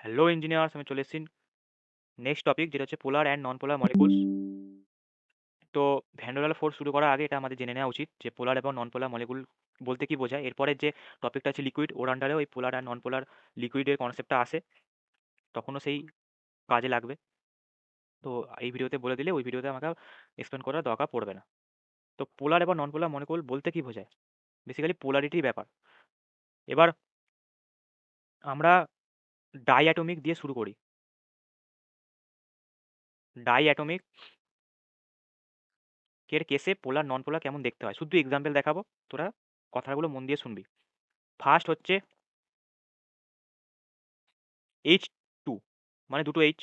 Hello engineers, আমি চলে এসেছি নেক্সট টপিক, যেটা হচ্ছে পোলার অ্যান্ড নন পোলার মলিকুলস। তো ভ্যান ডের ওয়াল ফোর্স শুরু করার আগে এটা আমাদের জেনে নেওয়া উচিত যে পোলার এবং নন পোলার মলিকুল বলতে কি বোঝায়। এরপরে যে টপিকটা আছে লিকুইড, ওর আন্ডারেও এই পোলার অ্যান্ড নন পোলার লিকুইডের কনসেপ্টটা আসে, তখনও সেই কাজে লাগবে। তো এই ভিডিওতে বলে দিলে ওই ভিডিওতে আমাকে এক্সপ্লেন করার দরকার পড়বে না। তো পোলার এবং নন পোলার মলিকুল বলতে কি বোঝায়, বেসিক্যালি পোলারিটির ব্যাপার। এবার আমরা ডাই অ্যাটমিক দিয়ে শুরু করি। ডাই অ্যাটমিক এর কেসে পোলার নন পোলার কেমন দেখতে হয় শুধু এক্সাম্পল দেখাবো, তোরা কথাগুলো মন দিয়ে শুনবি। ফার্স্ট হচ্ছে H2, মানে দুটো H।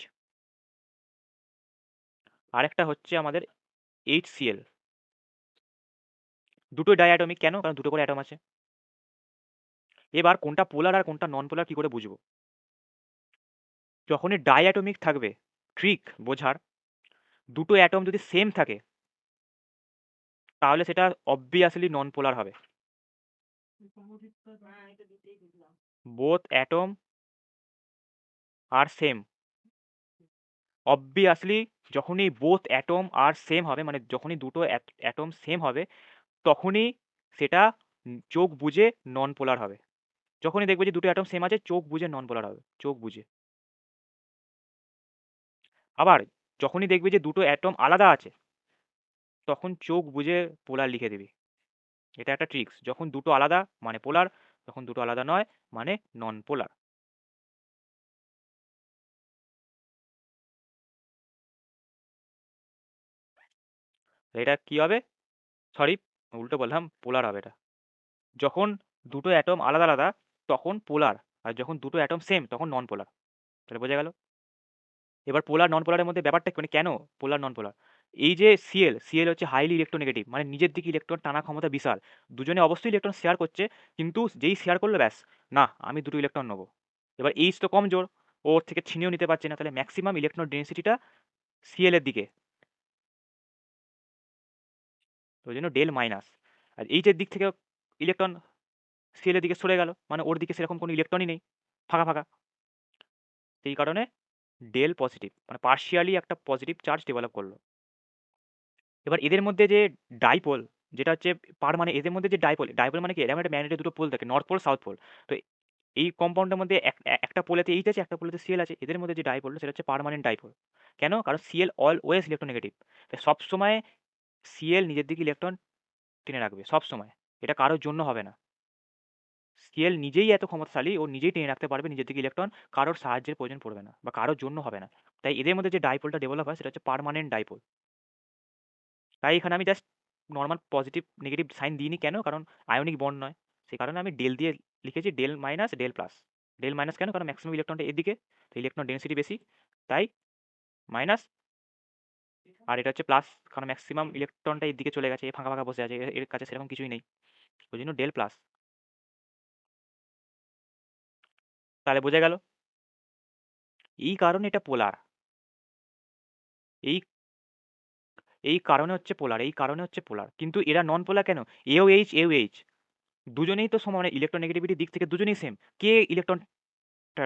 আরেকটা হচ্ছে আমাদের HCl। দুটো ডাইঅ্যাটমিক কেন? কারণ দুটো করে অ্যাটম আছে। এবার কোনটা পোলার আর কোনটা নন পোলার কি করে বুঝবো? যখনই ডাইঅ্যাটমিক থাকবে, ট্রিক বোঝার, দুটো অ্যাটম যদি সেম থাকে তাহলে সেটা অবভিয়াসলি নন পোলার হবে। বোথ অ্যাটম আর সেম, অবভিয়াসলি যখনই বোথ অ্যাটম আর সেম হবে, মানে যখনই দুটো অ্যাটম সেম হবে, তখনই সেটা চোখ বুঝে নন পোলার হবে। যখনই দেখবে যে দুটো অ্যাটম সেম আছে, চোখ বুঝে নন পোলার হবে, চোখ বুঝে। আবার যখনই দেখবে যে দুটো অ্যাটম আলাদা আছে, তখন চোখ বুঝে পোলার লিখে দিবি। এটা একটা ট্রিক্স। যখন দুটো আলাদা মানে পোলার, যখন দুটো আলাদা নয় মানে নন পোলার। এটা কি হবে? সরি, উল্টো বললাম, পোলার হবে এটা। যখন দুটো অ্যাটম আলাদা আলাদা তখন পোলার, আর যখন দুটো অ্যাটম সেম তখন নন পোলার। তাহলে বোঝা গেল। এবার পোলার নন পোলারের মধ্যে ব্যাপারটা কি, মানে কেন পোলার নন পোলার? এই যে সিএল, সিএল হচ্ছে হাইলি ইলেকট্রোনেগেটিভ, মানে নিজের দিকে ইলেকট্রন টানা ক্ষমতা বিশাল। দুজনে অবশ্যই ইলেকট্রন শেয়ার করছে, কিন্তু যেই শেয়ার করলো ব্যাস, না আমি দুটো ইলেকট্রন নেবো। এবার এইচ তো কমজোর, ওর থেকে ছিনিয়েও নিতে পারছে না, তাহলে ম্যাক্সিমাম ইলেকট্রন ডেন্সিটিটা সিএল এর দিকে, তো ওই জন্য ডেল মাইনাস। আর এইচ এর দিক থেকে ইলেকট্রন সিএল এর দিকে সরে গেল, মানে ওর দিকে সেরকম কোনো ইলেকট্রনই নেই, ফাঁকা ফাঁকা। সেই কারণে ডেল পজিটিভ, মানে পার্শিয়ালি একটা পজিটিভ চার্জ ডেভেলপ করলো। এবার এদের মধ্যে যে ডাইপোল, যেটা হচ্ছে পার, মানে এদের মধ্যে যে ডাইপোল, ডাইপোল মানে কি, এরকম একটা ম্যাগনেটের দুটো পোল থাকে, নর্থ পোল সাউথ পোল। তো এই কম্পাউন্ডের মধ্যে একটা পোলেতে এইচ আছে, একটা পোলেতে সিএল আছে। এদের মধ্যে যে ডাইপোল সেটা হচ্ছে পার্মানেন্ট ডাইপোল। কেন? কারণ সিএল অলওয়েজ ইলেকট্রোনেগেটিভ, তাই সবসময় সিএল নিজের দিকে ইলেকট্রন টেনে রাখবে সব সময়। এটা কারোর জন্য হবে না। সিএল নিজেই এত ক্ষমতাশালী, ও নিজেই টেনে রাখতে পারবে নিজের দিকে ইলেকট্রন, কারোর সাহায্যের প্রয়োজন পড়বে না বা কারোর জন্য হবে না। তাই এদের মধ্যে যে ডাইপোলটা ডেভেলপ হয় সেটা হচ্ছে পার্মানেন্ট ডাইপোল। তাই এখানে আমি just normal positive negative sign দিইনি, কেন? কারণ আয়নিক বন্ড নয়, সেই কারণে আমি ডেল দিয়ে লিখেছি, del minus del plus. Del minus কেন? কারণ ম্যাক্সিমাম ইলেকট্রনটা এদিকে, তো ইলেকট্রন ডেন্সিটি বেশি, তাই মাইনাস। আর এটা হচ্ছে প্লাস, কারণ ম্যাক্সিমাম ইলেকট্রনটা এর দিকে চলে গেছে, এ ফাঁকা ফাঁকা বসে আছে, এর কাছে সেরকম কিছুই নেই, ওই জন্য ডেল প্লাস। তাহলে বোঝা গেল এই কারণে এটা পোলার। এই এই কারণে হচ্ছে পোলার, এই কারণে হচ্ছে পোলার। কিন্তু এরা নন পোলার কেন? এও এইচ এও এইচ, দুজনেই তো সমান, মানে ইলেকট্রন নেগেটিভিটির দিক থেকে দুজনেই সেম। কে ইলেকট্রন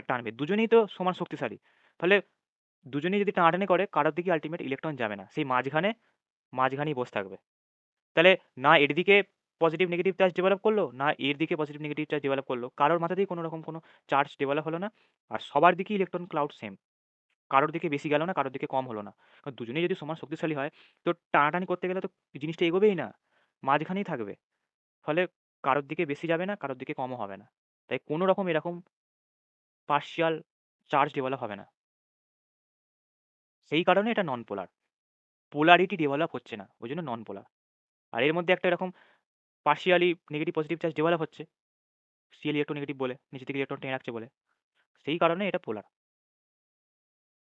টানবে? দুজনেই তো সমান শক্তিশালী। তাহলে দুজনেই যদি টানাটানি করে, কারোর দিকে আলটিমেট ইলেকট্রন যাবে না, সেই মাঝখানেই বসে থাকবে। তাহলে না এর দিকে পজিটিভ নেগেটিভ চার্জ ডেভেলপ করলো, না এর দিকে পজিটিভ নেগেটিভ চার্জ ডেভেলপ করলো, কারোর মাথাতেই কোনো রকম কোনো চার্জ ডেভেলপ হলো না। আর সবার দিকে ইলেকট্রন ক্লাউড সেম, কারোর দিকে বেশি গেল না, কারোর দিকে কম হলো না। কারণ দুজনেই যদি সমান শক্তিশালী হয়, তো টানাটানি করতে গেলে তো জিনিসটা এগোবেই না, মাঝখানেই থাকবে। ফলে কারোর দিকে বেশি যাবে না, কারোর দিকে কমও হবে না। তাই কোনো রকম এরকম পার্শিয়াল চার্জ ডেভেলপ হবে না। সেই কারণে এটা নন পোলার, পোলারিটি ডেভেলপ হচ্ছে না, ওই জন্য নন পোলার। আর এর মধ্যে একটা এরকম partially negative positive charge develop হচ্ছে, সিএল ইলেকট্রো নেগেটিভ বলে, নিচে থেকে ইলেকট্রন টেনে রাখছে বলে, সেই কারণে এটা পোলার।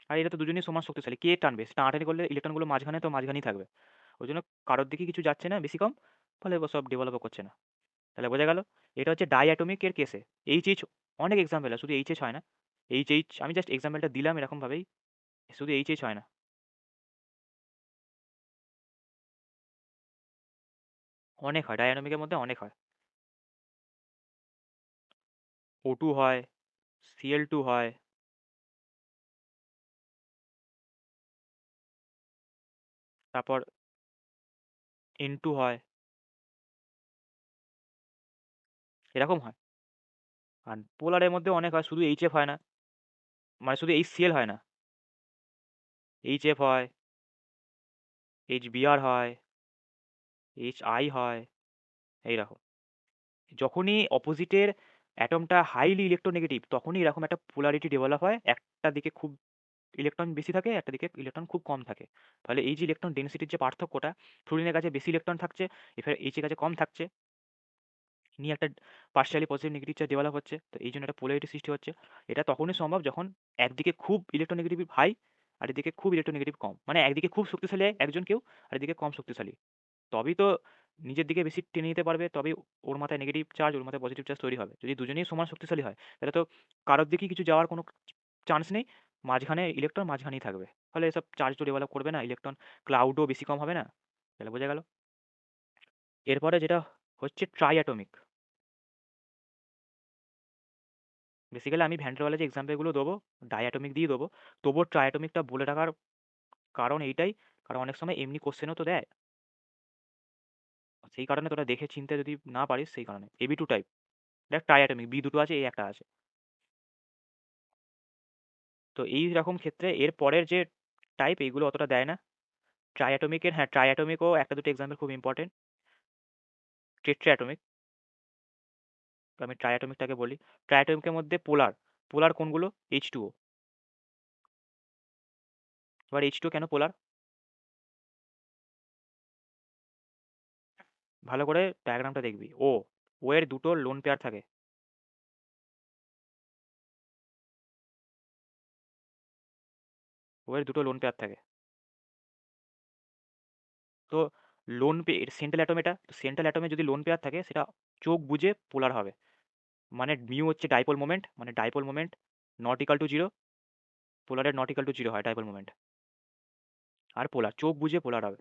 আর এটা তো দুজনেই সমান শক্তিশালী, কে টানবে? টানাটানি করলে ইলেকট্রনগুলো মাঝখানে তো মাঝখানেই থাকবে, ওই জন্য কারোর দিকে কিছু যাচ্ছে না বেশি কম, ফলে সব ডেভেলপও করছে না। তাহলে বোঝা গেল। এটা হচ্ছে ডাই অ্যাটমিকের কেসে। এইচ এইচ অনেক এক্সাম্পল হয়, শুধু এইচ এইচ হয় না। এইচ এইচ আমি জাস্ট এক্সাম্পলটা দিলাম এরকমভাবেই, শুধু এইচ এইচ হয় না, অনেক হয়, ডাই অ্যাটমিকের মধ্যে অনেক হয়। O2 হয়, Cl2 হয়, তারপর N2 হয়, এরকম হয়। আর পোলারের মধ্যে অনেক হয়, শুধু HF হয় না, মানে শুধু HCl হয় না, HF হয়, HBr হয়, HI হয়, এইরকম। যখনই অপোজিটের অ্যাটমটা হাইলি ইলেকট্রোনেগেটিভ তখনই এরকম একটা পোলারিটি ডেভেলপ হয়, একটা দিকে খুব ইলেকট্রন বেশি থাকে, একটা দিকে ইলেকট্রন খুব কম থাকে। তাহলে এই যে ইলেকট্রন ডেনসিটির যে পার্থক্যটা, ফ্লুরিনের কাছে বেশি ইলেকট্রন থাকছে, এর এইচ এর কাছে কম থাকছে, নিয়ে একটা partially positive negative charge develop হচ্ছে, তো এই জন্য একটা পোলারিটি সৃষ্টি হচ্ছে। এটা তখনই সম্ভব যখন একদিকে খুব ইলেকট্রোনেগেটিভ হাই আর এদিকে খুব ইলেকট্রোনেগেটিভ কম, মানে একদিকে খুব শক্তিশালী একজন কেউ আর এদিকে কম শক্তিশালী, তবেই তো নিজের দিকে বেশি টেনে নিতে পারবে, তবেই ওর মাথায় নেগেটিভ চার্জ ওর মাথায় পজিটিভ চার্জ তৈরি হবে। যদি দুজনেই সমান শক্তিশালী হয় তাহলে তো কারোর দিকেই কিছু যাওয়ার কোনো চান্স নেই, মাঝখানে ইলেকট্রন মাঝখানেই থাকবে, ফলে এসব চার্জ তো ডেভেলপ করবে না, ইলেকট্রন ক্লাউডও বেশি কম হবে না। তাহলে বোঝা গেল। এরপরে যেটা হচ্ছে ট্রাই অ্যাটমিক। বেসিক্যালি আমি ভ্যান ডার ওয়ালের যে এক্সাম্পলগুলো দেবো ডায়াটমিক দিয়ে দেবো, তবুও ট্রাইঅ্যাটমিকটা বলে রাখার কারণ এইটাই, কারণ অনেক সময় এমনি কোশ্চেনও তো দেয়, সেই কারণে তোরা দেখে চিনতে যদি না পারিস সেই কারণে। AB2 টাইপ, দেখ ট্রাইঅ্যাটমিক বি দুটো আছে, এই একটা আছে। তো এই রকম ক্ষেত্রে এর পরের যে টাইপ এইগুলো অতটা দেয় না। ট্রাইঅ্যাটমিকের, হ্যাঁ ট্রাইঅ্যাটমিকও একটা দুটো এক্সাম্পল খুব ইম্পর্টেন্ট। টেট্রাঅ্যাটমিক, আমি ট্রাইঅ্যাটমিকটাকে বলি। ট্রাইঅ্যাটমিকের মধ্যে পোলার, পোলার কোনগুলো? H2O। এবার H2O কেন পোলার? ভালো করে ডায়াগ্রামটা দেখবি। ও এর দুটো লোন পেয়ার থাকে, ও এর দুটো লোন পেয়ার থাকে। তো লোন পে সেন্ট্রাল অ্যাটম, এটা সেন্ট্রাল অ্যাটমে যদি লোন পেয়ার থাকে সেটা চোখ বুঝে পোলার হবে। মানে মিউ হচ্ছে ডাইপোল মোমেন্ট, মানে dipole moment not equal to zero, পোলারের নট ইকাল টু জিরো হয় ডাইপোল মোমেন্ট, আর পোলার চোখ বুঝে পোলার হবে।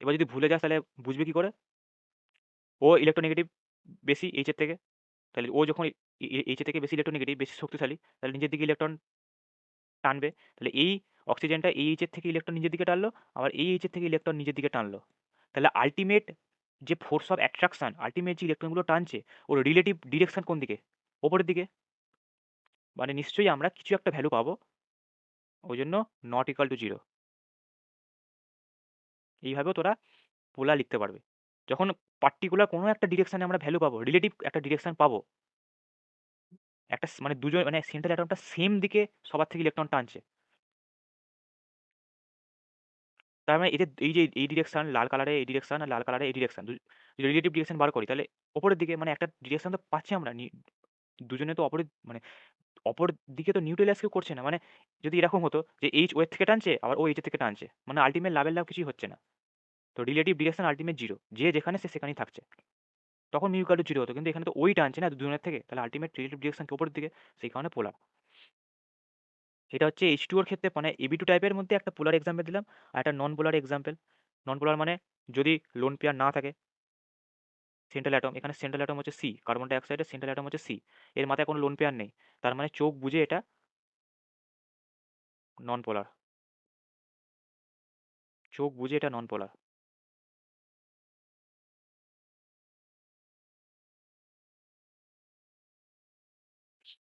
এবার যদি ভুলে যাস তাহলে বুঝবি কি করে? ও ইলেকট্রোনেগেটিভ বেশি এইচ এর থেকে, তাহলে ও যখন এইচ এর থেকে বেশি ইলেকট্রোনেগেটিভ বেশি শক্তিশালী, তাহলে নিজের দিকে ইলেকট্রন টানবে। তাহলে এই অক্সিজেনটা এই এইচ এর থেকে ইলেকট্রন নিজের দিকে টানলো, আবার এই এইচ এর থেকে ইলেকট্রন নিজের দিকে টানলো। তাহলে আলটিমেট যে ফোর্স অফ অ্যাট্রাকশন, আলটিমেট যে ইলেকট্রনগুলো টানছে ওর রিলেটিভ ডিরেকশন কোন দিকে? ওপরের দিকে। মানে নিশ্চয়ই আমরা কিছু একটা ভ্যালু পাবো, ওই জন্য নট ইকাল টু জিরো। এইভাবেও তোরা পোলার লিখতে পারবে। যখন পার্টিকুলার কোনো একটা ডিরেকশানে আমরা ভ্যালু পাবো, রিলেটিভ একটা ডিরেকশন পাবো, একটা মানে দুজন মানে সেন্ট্রাল অ্যাটমটা সেম দিকে সবার থেকে ইলেকট্রন টানছে, তার মানে এদের এই যে এই ডিরেকশন লাল কালারে, এই ডিরেকশন আর লাল কালারে এই ডিরেকশন, যদি রিলেটিভ ডিরেকশন বার করি তাহলে ওপরের দিকে মানে একটা ডিরেকশন তো পাচ্ছি আমরা, দুজনে তো অপরের মানে অপর দিকে তো নিউট্রালাইজ কেউ করছে না। মানে যদি এরকম হতো যে এইচ ওয়ের থেকে টানছে আবার ও এইচের থেকে টানছে, মানে আলটিমেট লাভের লাভ কিছুই হচ্ছে না। তো রিলেটিভ ডিরেকশন আলটিমেট জিরো, যে যেখানে সে সেখানেই থাকছে, তখন মিউ ইকুয়াল টু জিরো হতো, কিন্তু এখানে তো ওই টানছে না দুজনের থেকে, তাহলে আলটিমেট রিলেটিভ ডিরেকশন কি ওপরের দিকে, সেই কারণে পোলার। এটা হচ্ছে H2 ওর ক্ষেত্রে, মানে AB2 টাইপের মধ্যে একটা পোলার এক্সাম্পল দিলাম, আর একটা নন পোলার এক্সাম্পল। নন পোলার মানে যদি লোন পেয়ার না থাকে সেন্ট্রাল অ্যাটম, এখানে সেন্ট্রাল অ্যাটম হচ্ছে সি, কার্বন ডাই অক্সাইডের সেন্ট্রাল অ্যাটম হচ্ছে সি, এর মাথায় কোনো লোন পেয়ার নেই, তার মানে চোখ বুঝে এটা নন পোলার, চোখ বুঝে এটা নন পোলার।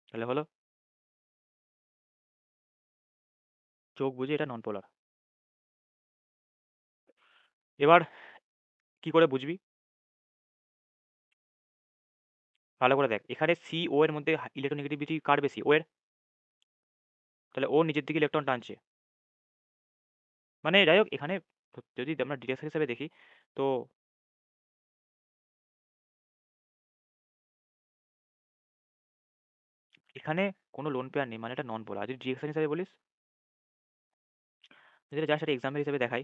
তাহলে হলো চোখ বুঝে এটা নন পোলার। এবার কি করে বুঝবি? ভালো করে দেখ, এখানে সি ও এর মধ্যে ইলেকট্রোনেগেটিভিটি কার বেশি? ও এর, তাহলে ও নিজের দিকে ইলেকট্রন টানছে। মানে যাই হোক এখানে যদি আমরা ডিরেকশন হিসেবে দেখি, তো এখানে কোনো লোন পেয়ার নেই, মানে এটা নন পোলার। যদি ডিরেকশন হিসেবে বলিস, যদি জাস্ট একটা এক্সাম্পল হিসেবে দেখাই,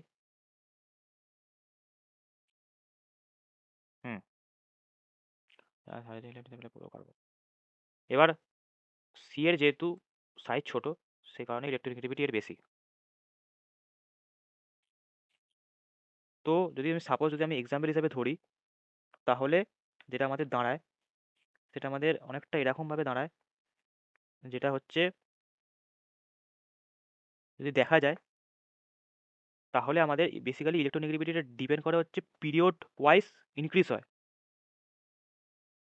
হুম, পুরো কার্বন। এবার সি এর যেহেতু সাইজ ছোট, সেই কারণে ইলেকট্রোনেগেটিভিটি এর বেশি। তো যদি আমি সাপোজ যদি আমি এক্সাম্পল হিসেবে ধরি, তাহলে যেটা আমাদের দাঁড়ায় সেটা আমাদের অনেকটা এরকমভাবে দাঁড়ায়, যেটা হচ্ছে যদি দেখা যায় তাহলে আমাদের বেসিক্যালি ইলেকট্রোনেগেটিভিটিটা ডিপেন্ড করে হচ্ছে পিরিয়ড ওয়াইজ ইনক্রিজ হয়।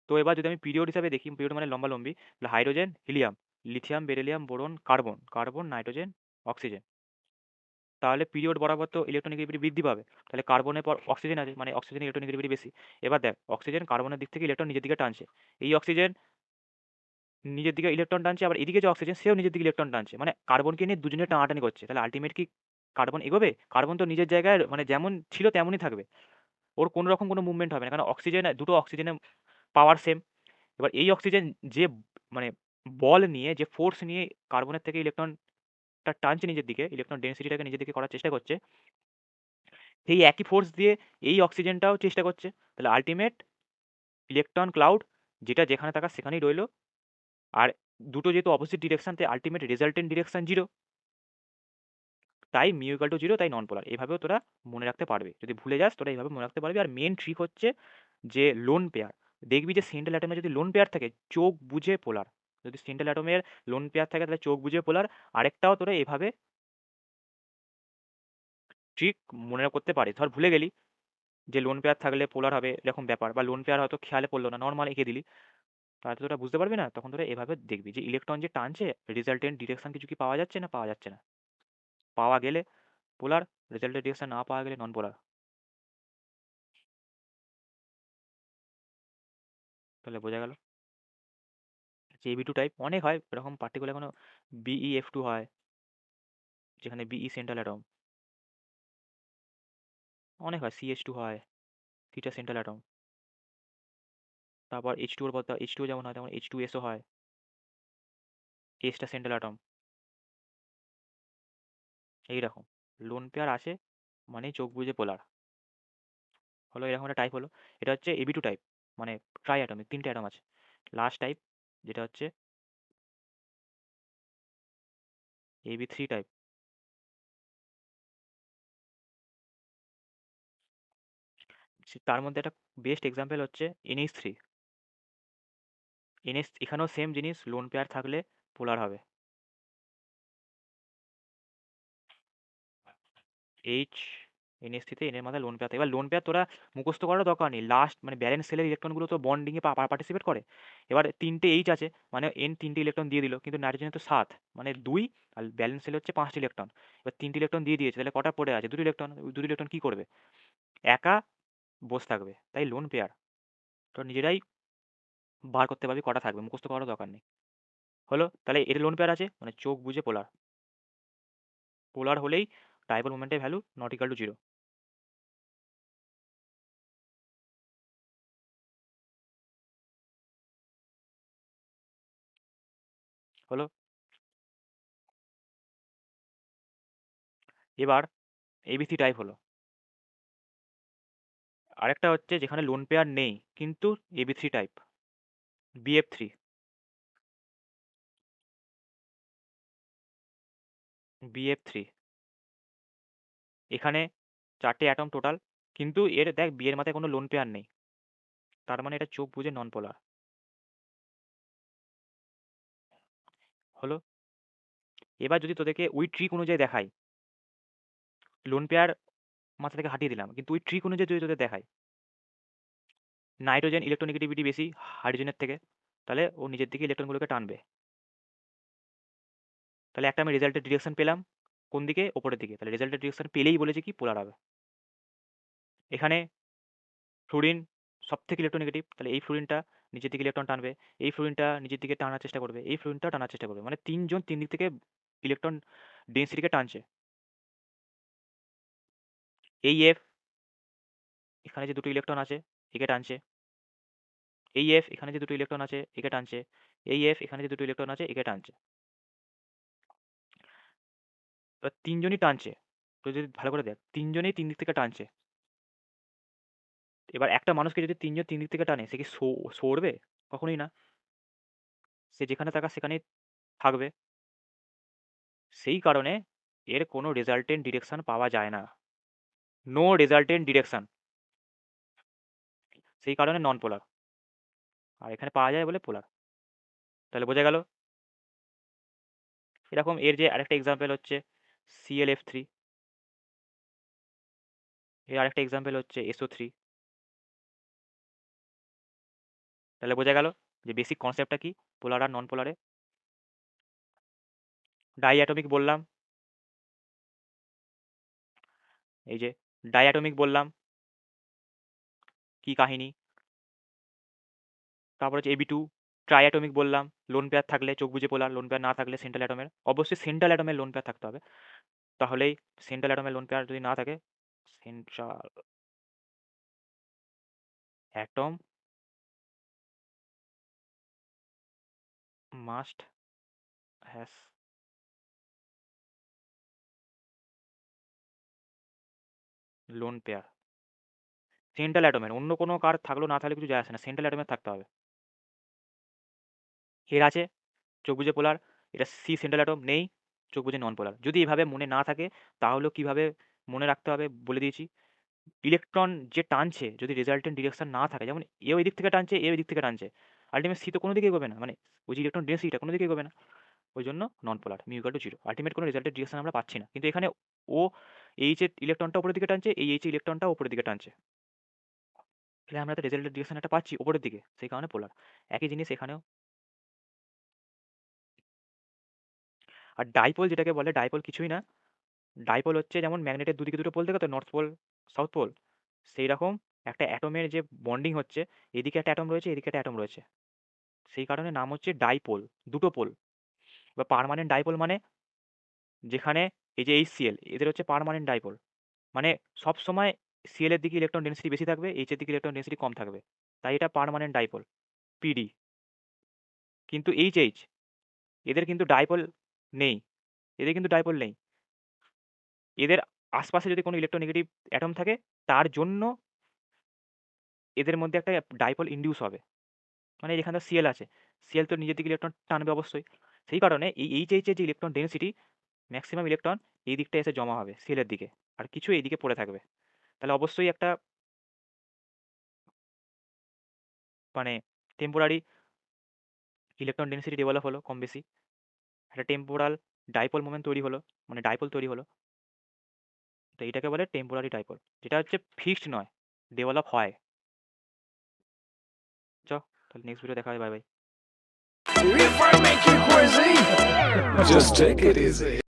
তো এবার যদি আমি পিরিয়ড হিসাবে দেখি, পিরিয়ড মানে লম্বালম্বি, তাহলে hydrogen, helium, lithium, beryllium, boron, carbon, carbon, nitrogen, oxygen. তাহলে পিরিয়ড বরাবর তো ইলেকট্রোনেগেটিভিটি বৃদ্ধি পাবে। তাহলে কার্বনের পর অক্সিজেন আছে, মানে অক্সিজেনের ইলেকট্রোনেগেটিভিটি বেশি। এবার দেখ, অক্সিজেন কার্বনের দিক থেকে ইলেকট্রন নিজের দিকে টানছে। এই অক্সিজেন নিজের দিকে ইলেকট্রন টানছে, আবার এদিকে যে অক্সিজেন সেও নিজের দিকে ইলেকট্রন টানছে, মানে কার্বনকে নিয়ে দুজনে টানাটানি করছে। তাহলে আলটিমেট কি কার্বন এগোবে? কার্বন তো নিজের জায়গায় মানে যেমন ছিল তেমনই থাকবে, ওর কোনো রকম কোনো মুভমেন্ট হবে না, কারণ অক্সিজেন, দুটো অক্সিজেনের পাওয়ার সেম। এবার এই অক্সিজেন যে মানে বল নিয়ে, যে ফোর্স নিয়ে কার্বনের থেকে ইলেকট্রনটা টানছে নিজের দিকে, ইলেকট্রন ডেন্সিটিটাকে নিজের দিকে করার চেষ্টা করছে, সেই একই ফোর্স দিয়ে এই অক্সিজেনটাও চেষ্টা করছে। তাহলে আলটিমেট ইলেকট্রন ক্লাউড, যেটা যেখানে থাকা সেখানেই রইলো। আর দুটো যেহেতু অপোজিট ডিরেকশন, তাই আলটিমেট রেজাল্টেন্ট ডিরেকশন জিরো। তাই মিউ ইকুয়াল টু জিরো, তাই নন পোলার। এভাবেও তোরা মনে রাখতে পারবি, যদি ভুলে যাস তোরা এইভাবে মনে রাখতে পারবি। আর মেন ট্রিক হচ্ছে যে লোন পেয়ার, দেখবি যে সেন্ট্রাল অ্যাটমে যদি লোন পেয়ার থাকে চোখ বুঝে পোলার। যদি সেন্ট্রাল অ্যাটমের লোন পেয়ার থাকে তাহলে চোখ বুঝে পোলার। আরেকটাও তোরা এভাবে ট্রিক মনে করতে পারিস। ধর ভুলে গেলি যে লোন পেয়ার থাকলে পোলার হবে এরকম ব্যাপার, বা লোন পেয়ার হয়তো খেয়ালে পড়লো না, নর্মাল এঁকে দিলি, তাহলে তো তোরা বুঝতে পারবি না। তখন তোরা এভাবে দেখবি যে ইলেকট্রন যে টানছে, রেজাল্টেন্ট ডিরেকশন কিছু কি পাওয়া যাচ্ছে না পাওয়া যাচ্ছে না। পাওয়া গেলে পোলার, রেজাল্টেন্ট ডিরেকশন না পাওয়া গেলে নন পোলার। তাহলে বোঝা গেল যে এবি টু টাইপ অনেক হয় এরকম, পার্টিকুলার কোনো বিইএফ টু হয়, যেখানে বিই সেন্ট্রাল অ্যাটম। অনেক হয়, সিএইচ টু হয়, থিটা সেন্ট্রাল অ্যাটম। তারপর এইচ টু ওর বলতে এইচ টু যেমন হয় তেমন এইচ টু এসও হয়, এসটা সেন্ট্রাল অ্যাটম। এইরকম লোন পেয়ার আসে মানেই চোখ বুঝে পোলার হলো, এরকম একটা টাইপ হলো। এটা হচ্ছে এবি টু টাইপ, মানে ট্রাই অ্যাটমিক, তিনটে অ্যাটম আছে। লাস্ট টাইপ যেটা হচ্ছে এবি থ্রি টাইপ। তার মধ্যে একটা বেস্ট এক্সাম্পল হচ্ছে এনএইচ থ্রি। এনএস এখানেও সেম জিনিস, লোন পেয়ার থাকলে পোলার হবে। এইচ এনএস থ্রিতে এনের মাথায় লোন পেয়ার। এবার লোন পেয়ার তোরা মুখস্থ করার দরকার নেই, লাস্ট মানে ব্যালেন্স সেলের ইলেকট্রনগুলো তো বন্ডিংয়ে পার্টিসিপেট করে। এবার তিনটে এইচ আছে, মানে এন তিনটে ইলেকট্রন দিয়ে দিল, কিন্তু নাইট্রোজেনের তো সাত, মানে দুই, আর ব্যালেন্স সেলে হচ্ছে পাঁচটি ইলেকট্রন। এবার তিনটি ইলেকট্রন দিয়ে দিয়েছে, তাহলে কটা পড়ে আছে? দুটো ইলেকট্রন। দুটো ইলেকট্রন কী করবে? একা বসে থাকবে। তাই লোন পেয়ার তো নিজেরাই বার করতে পারবি কটা থাকবে, মুখস্থ করার দরকার নেই। হলো, তাহলে এর লোন পেয়ার আছে মানে চোখ বুঝে পোলার। পোলার হলেই ডাইপোল মোমেন্টের value not equal to zero. হলো, এবার এবিসি টাইপ হলো। আরেকটা হচ্ছে যেখানে লোন পেয়ার নেই কিন্তু AB three type, BF three. BF three এখানে চারটে অ্যাটম টোটাল, কিন্তু এর দেখ বি এর মাথায় কোনো লোন পেয়ার নেই, তার মানে এটা চোখ বুঝে নন পোলার। হলো, এবার যদি তোদেরকে ওই ট্রিক অনুযায়ী দেখাই, লোন পেয়ার মাথা থেকে হাঁটিয়ে দিলাম, কিন্তু ওই ট্রিক অনুযায়ী যদি তোদের দেখাই নাইট্রোজেন ইলেকট্রোনেগেটিভিটি বেশি হাইড্রোজেনের থেকে, তাহলে ও নিজের দিকে ইলেকট্রনগুলোকে টানবে। তাহলে একটা আমি রেজাল্টের ডিরেকশন পেলাম কোন দিকে? ওপরের দিকে। তাহলে রেজাল্টের ডিরেকশন পেলেই বলেছে কি পোলার হবে। এখানে ফ্লুরিন সব থেকে ইলেকট্রোনেগেটিভ, তাহলে এই ফ্লুরিনটা নিচের দিকে ইলেকট্রন টানবে, এই ফ্লুরিনটা নিচের দিকে টানার চেষ্টা করবে, এই ফ্লুরিনটাও টানার চেষ্টা করবে, মানে তিনজন তিন দিক থেকে ইলেকট্রন ডেন্সিটিকে টানছে। এই এফ এখানে যে দুটো ইলেকট্রন আছে একে টানছে, এই এফ এখানে যে দুটো ইলেকট্রন আছে একে টানছে, এই এফ এখানে যে দুটো ইলেকট্রন আছে একে টানছে। এবার তিনজনই টানছে, তো যদি ভালো করে দেখ তিনজনেই তিন দিক থেকে টানছে। এবার একটা মানুষকে যদি তিনজন তিন দিক থেকে টানে সে কি সরবে? কখনোই না, সে যেখানে থাকা সেখানেই থাকবে। সেই কারণে এর কোনো রেজাল্টেন্ট ডিরেকশন পাওয়া যায় না, নো রেজাল্টেন্ট ডিরেকশন। সেই কারণে নন পোলার, আর এখানে পাওয়া যায় বলে পোলার। তাহলে বোঝা গেল। এরকম এর যে আরেকটা এক্সাম্পল হচ্ছে সিএলএফ থ্রি। এর আরেকটা এক্সাম্পল হচ্ছে SO3। তাহলে বোঝা গেল যে বেসিক কনসেপ্টটা কি পোলার আর নন পোলারে। ডাইঅ্যাটমিক বললাম, এই যে ডাইঅ্যাটমিক বললাম কি কাহিনী। তারপর হচ্ছে AB2 ট্রাইঅ্যাটমিক বললাম, লোন পেয়ার থাকলে চোখ বুজে পোলার, লোন পেয়ার না থাকলে সেন্ট্রাল অ্যাটমের। অবশ্যই সেন্ট্রাল অ্যাটমের লোন পেয়ার থাকতে হবে, তাহলেই সেন্ট্রাল অ্যাটমের লোন পেয়ার যদি না থাকে central atom must has lone pair. Central অ্যাটমের, অন্য কোনো কার থাকলো না থাকলে কিছু যায় আসে না, সেন্ট্রাল অ্যাটমের থাকতে হবে। এর আছে চোখ বুজে পোলার, এটা সি সেন্ট্রাল অ্যাটম নেই, চোখ বুজে নন পোলার। যদি এভাবে মনে না থাকে তাহলেও কিভাবে মনে রাখতে হবে বলে দিয়েছি। ইলেকট্রন যে টানছে যদি রেজাল্টেন্ট ডিরেকশন না থাকে, যেমন এ ওই দিক থেকে টানছে এ ওই দিক থেকে টানছে, আলটিমেট সি তো কোনো দিকে এগোবে না, মানে ওই যে ইলেকট্রন ডেন্সিটিটা কোনো দিকে এগোবে না, ওই জন্য নন পোলার মিউ ইকুয়াল টু 0। আলটিমেট কোনো রেজাল্টের ডিরেকশন আমরা পাচ্ছি না, কিন্তু এখানে ও এইচ এর ইলেকট্রনটা উপরের দিকে টানছে, এই এইচ ইলেকট্রনটা উপরের দিকে টানছে, তাহলে আমরা তো রেজাল্টের ডিরেকশন একটা পাচ্ছি উপরের দিকে, সেই কারণে পোলার। একই জিনিস এখানেও। আর ডাইপোল যেটাকে বলে, ডাইপোল কিছুই না, ডাইপোল হচ্ছে যেমন ম্যাগনেটের দুদিকে দুটো পোল থাকে তো, নর্থ পোল সাউথ পোল, সেই রকম একটা অ্যাটমের যে বন্ডিং হচ্ছে, এদিকে একটা অ্যাটম রয়েছে এদিকে একটা অ্যাটম রয়েছে, সেই কারণে নাম হচ্ছে ডাইপোল, দুটো পোল। বা পার্মানেন্ট ডাইপোল মানে যেখানে এই যে HCl এদের হচ্ছে পার্মানেন্ট ডাইপোল, মানে সব সময় Cl এর দিকে ইলেকট্রন ডেন্সিটি বেশি থাকবে, H এর দিকে ইলেকট্রন ডেন্সিটি কম থাকবে, তাই এটা পার্মানেন্ট ডাইপোল PD। কিন্তু HH এদের কিন্তু ডাইপোল নেই, এদের কিন্তু ডাইপোল নেই, এদের আশপাশে যদি কোনো ইলেকট্রোনেগেটিভ অ্যাটম থাকে তার জন্য এদের মধ্যে একটা ডাইপোল ইনডিউস হবে। মানে যেখানে Cl আছে, Cl তো নিজের দিকে ইলেকট্রন টানবে অবশ্যই, সেই কারণে এই HH এর যে ইলেকট্রন ডেন্সিটি, ম্যাক্সিমাম ইলেকট্রন এই দিকটা এসে জমা হবে Cl এর দিকে, আর কিছু এই দিকে পড়ে থাকবে। তাহলে অবশ্যই একটা মানে টেম্পোরারি ইলেকট্রন ডেন্সিটি ডেভেলপ হলো কম বেশি, একটা টেম্পোরাল ডাইপোল মোমেন্ট তৈরি হলো, মানে ডাইপোল তৈরি হলো। তো এটাকে বলে টেম্পোরারি ডাইপোল, যেটা হচ্ছে ফিক্সড নয়, ডেভেলপ হয়। চ তাহলে নেক্সট ভিডিও দেখা হয়, bye bye. If I make you crazy, just take it easy.